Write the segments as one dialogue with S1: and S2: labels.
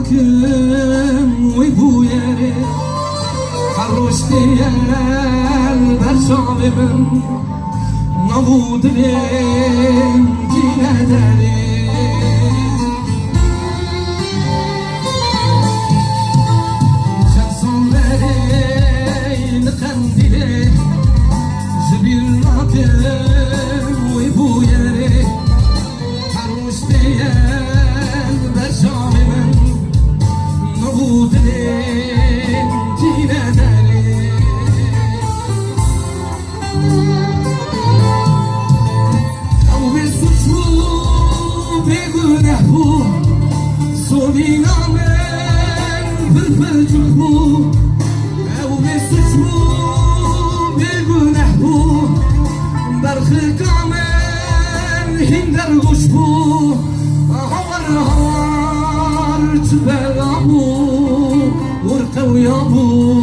S1: حاكم ويبويا حروشتي البرشام من نبود لين جينا داري شمسون لين قنديلي جبيل حاكم ويبويا حروشتي البرشام من نبود لين جينا داري او بسوشو بيقونه بو صولينا من بالفرجو او بسوشو بيقونه بو برخي كامل هندر غشبو هوار جبال ابو ورقو يابو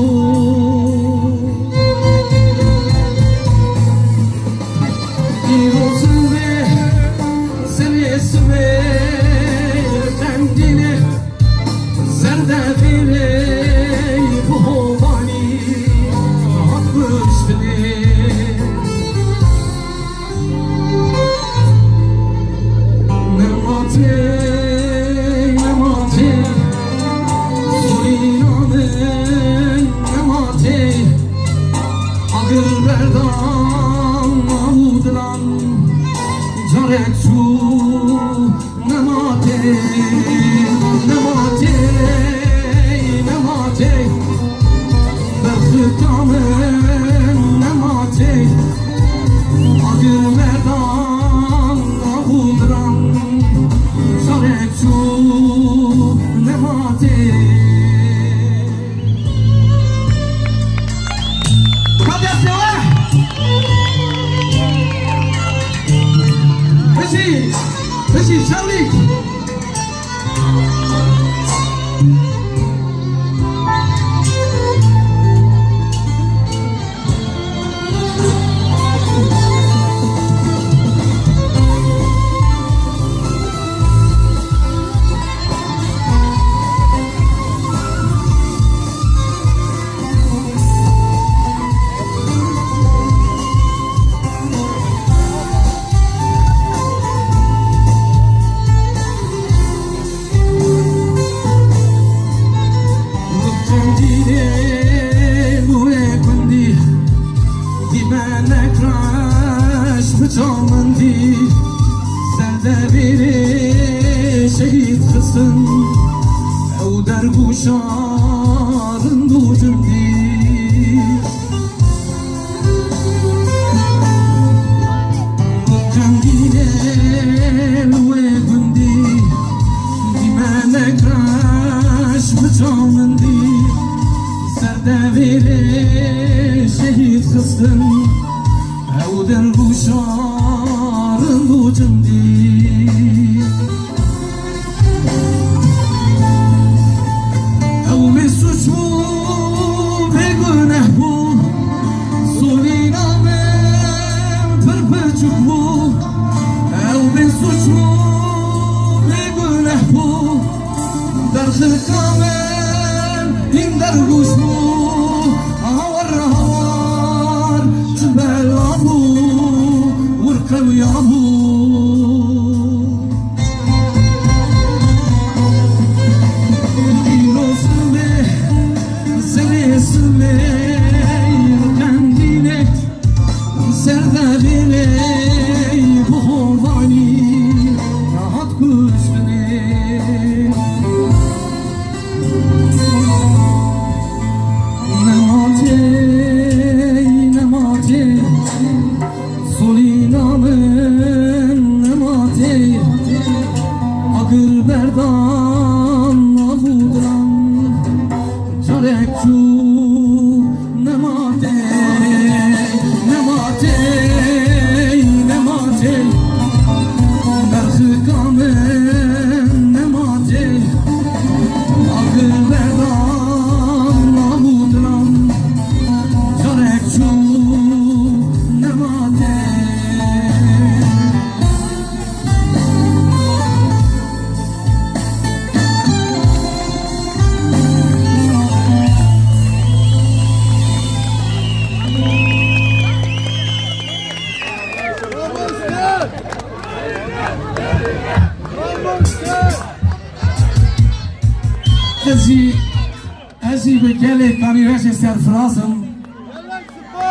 S1: gelê kanîreşê serfirazim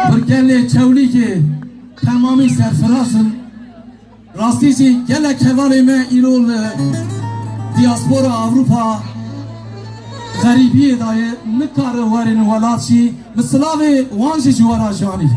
S1: bir gelê çewlîkê temamî serfirazim rastî jî gelek hevalê me îro li diaspora Avrupa غريبية داية نكار وارن ولاتشي مثلاوي وانجي جوارا جاني